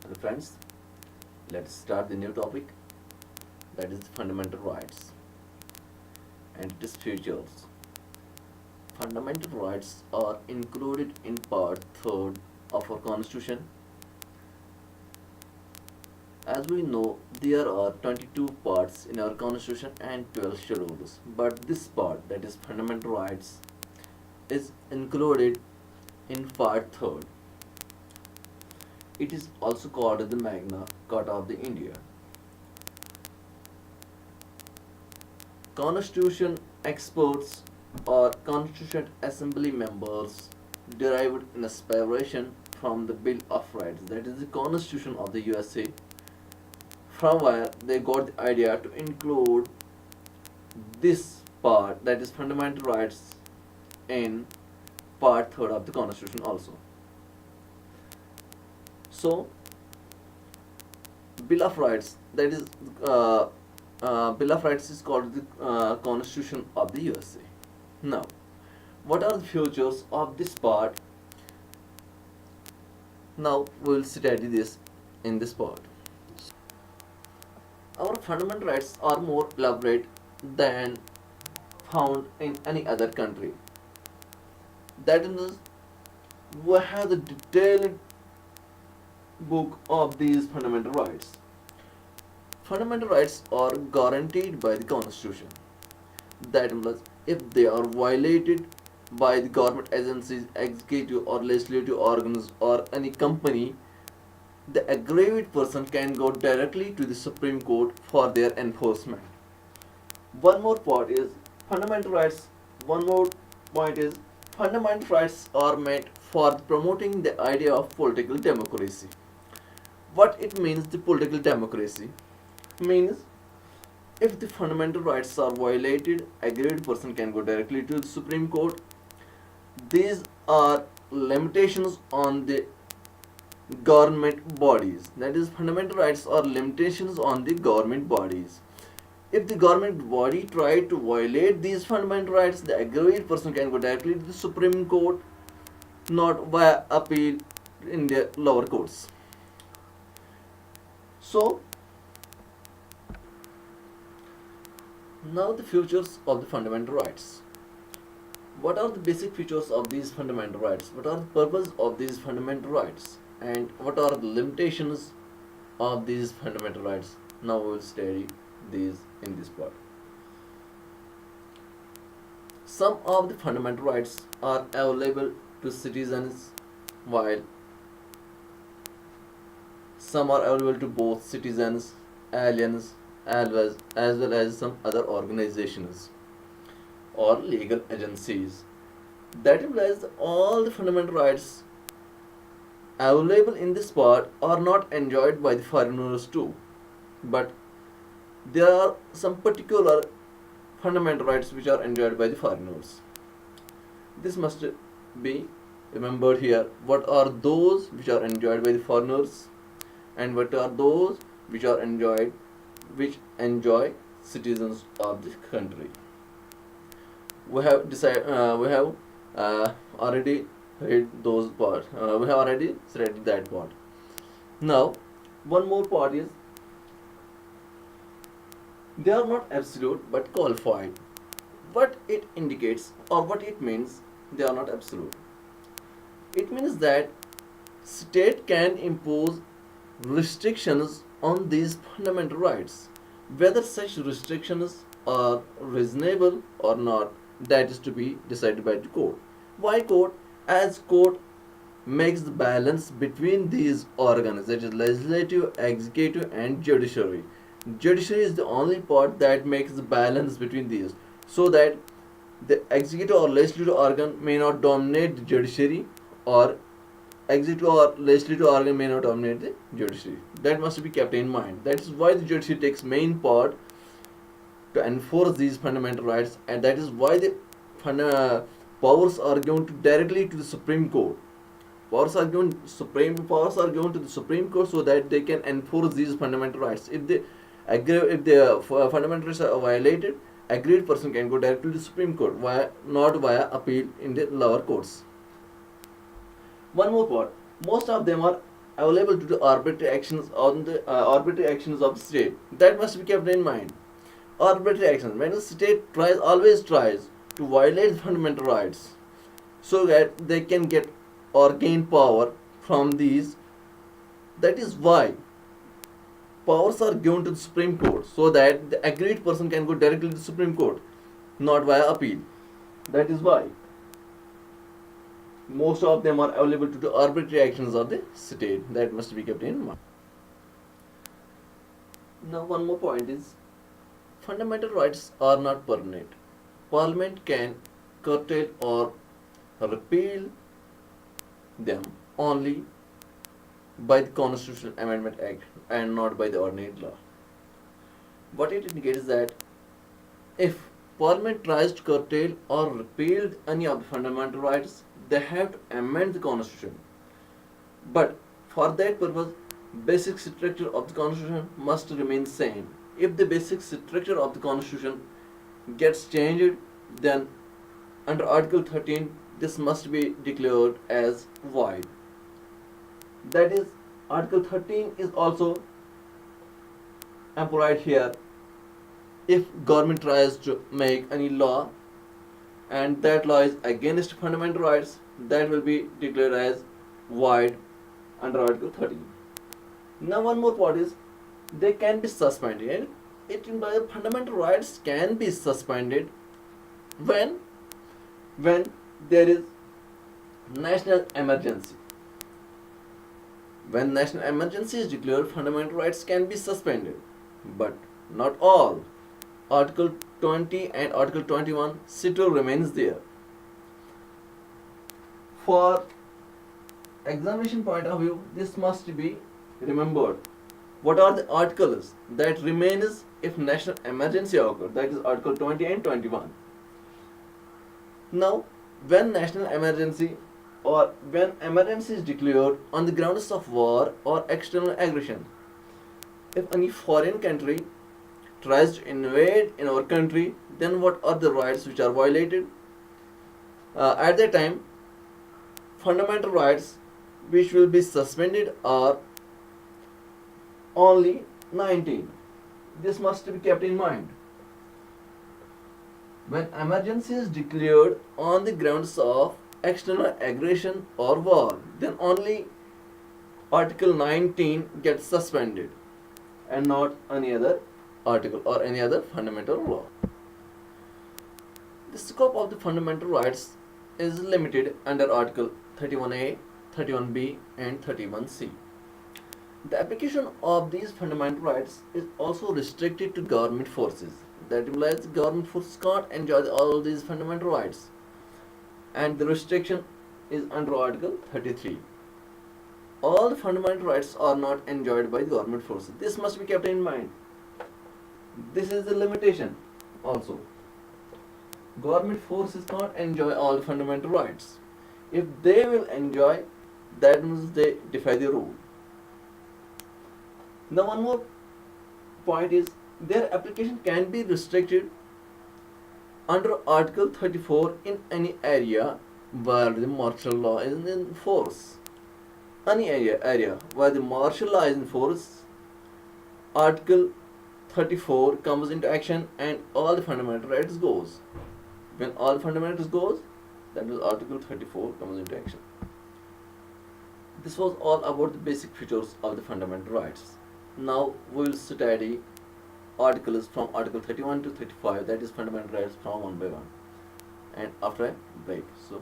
Hello friends, let's start the new topic, that is fundamental rights and its features. Fundamental rights are included in part 3rd of our constitution. As we know, there are 22 parts in our constitution and 12 schedules, but this part, that is fundamental rights, is included in part 3rd. It is also called the Magna Carta of the India. Constitution experts or Constituent Assembly members derived inspiration from the Bill of Rights, that is the Constitution of the USA, from where they got the idea to include this part, that is fundamental rights, in part 3rd of the Constitution also. So, Bill of Rights, that is Bill of Rights is called the Constitution of the USA. Now, what are the features of this part? Now we will study this in this part. Our fundamental rights are more elaborate than found in any other country. That is, we have the detailed book of these fundamental rights. Fundamental rights are guaranteed by the Constitution. That means if they are violated by the government agencies, executive or legislative organs or any company, the aggrieved person can go directly to the Supreme Court for their enforcement. One more part is fundamental rights. One more point is fundamental rights are meant for promoting the idea of political democracy. What it means, the political democracy means if the fundamental rights are violated, aggrieved person can go directly to the Supreme Court. These are limitations on the government bodies. That is, fundamental rights are limitations on the government bodies. If the government body try to violate these fundamental rights, the aggrieved person can go directly to the Supreme Court, not via appeal in the lower courts. So, now the features of the fundamental rights. What are the basic features of these fundamental rights? What are the purpose of these fundamental rights? And what are the limitations of these fundamental rights? Now we will study these in this part. Some of the fundamental rights are available to citizens, while some are available to both citizens, aliens, as well as some other organizations or legal agencies. That implies that all the fundamental rights available in this part are not enjoyed by the foreigners too, but there are some particular fundamental rights which are enjoyed by the foreigners. This must be remembered here. What are those which are enjoyed by the foreigners, and what are those which enjoy citizens of the country? We have already read those part. We have already studied that part. Now, one more part is they are not absolute but qualified. What it indicates or what it means, they are not absolute. It means that state can impose restrictions on these fundamental rights. Whether such restrictions are reasonable or not, that is to be decided by the court. Why court? As court makes the balance between these organs, that is legislative, executive and judiciary. Judiciary is the only part that makes the balance between these, so that the executive or legislative organ may not dominate the judiciary, or executive or legislative organ may not dominate the judiciary. That must be kept in mind. That is why the judiciary takes main part to enforce these fundamental rights, and that is why the powers are given directly to the Supreme Court. Powers are given to the Supreme Court so that they can enforce these fundamental rights. If the fundamental rights are violated, aggrieved person can go directly to the Supreme Court, not via appeal in the lower courts. One more part. Most of them are available to the arbitrary actions on the arbitrary actions of the state. That must be kept in mind. Arbitrary actions, when the state always tries to violate fundamental rights so that they can get or gain power from these. That is why powers are given to the Supreme Court, so that the aggrieved person can go directly to the Supreme Court, not via appeal. That is why most of them are available to the arbitrary actions of the state. That must be kept in mind. Now, one more point is fundamental rights are not permanent. Parliament can curtail or repeal them only by the Constitutional Amendment Act and not by the ordinary law. What it indicates is that if Parliament tries to curtail or repeal any of the fundamental rights, they have to amend the Constitution. But for that purpose, basic structure of the Constitution must remain same. If the basic structure of the Constitution gets changed, then under Article 13, this must be declared as void. That is, Article 13 is also employed here if government tries to make any law and that law is against fundamental rights, that will be declared as void under Article 13. Now, one more point is they can be suspended. It implies fundamental rights can be suspended when there is national emergency. When national emergency is declared, fundamental rights can be suspended, but not all. Article 20 and Article 21 still remains there. For examination point of view, this must be remembered. What are the articles that remains if national emergency occurs? That is Article 20 and 21. Now, when national emergency or when emergency is declared on the grounds of war or external aggression, if any foreign country tries to invade in our country, then what are the rights which are violated? At that time, fundamental rights which will be suspended are only 19. This must be kept in mind. When emergency is declared on the grounds of external aggression or war, then only Article 19 gets suspended and not any other article or any other fundamental law. The scope of the fundamental rights is limited under Article 31A, 31B and 31C. The application of these fundamental rights is also restricted to government forces. That implies government forces can't enjoy all these fundamental rights, and the restriction is under Article 33. All the fundamental rights are not enjoyed by the government forces. This must be kept in mind. This is the limitation also. Government forces can't enjoy all the fundamental rights. If they will enjoy, that means they defy the rule. Now, one more point is their application can be restricted under Article 34 in any area where the martial law is in force. Any area where the martial law is in force, Article 34 comes into action and all the fundamental rights goes. When all fundamentals goes, that is Article 34 comes into action. This was all about the basic features of the fundamental rights. Now we will study articles from Article 31 to 35, that is fundamental rights from one by one, and after a break. So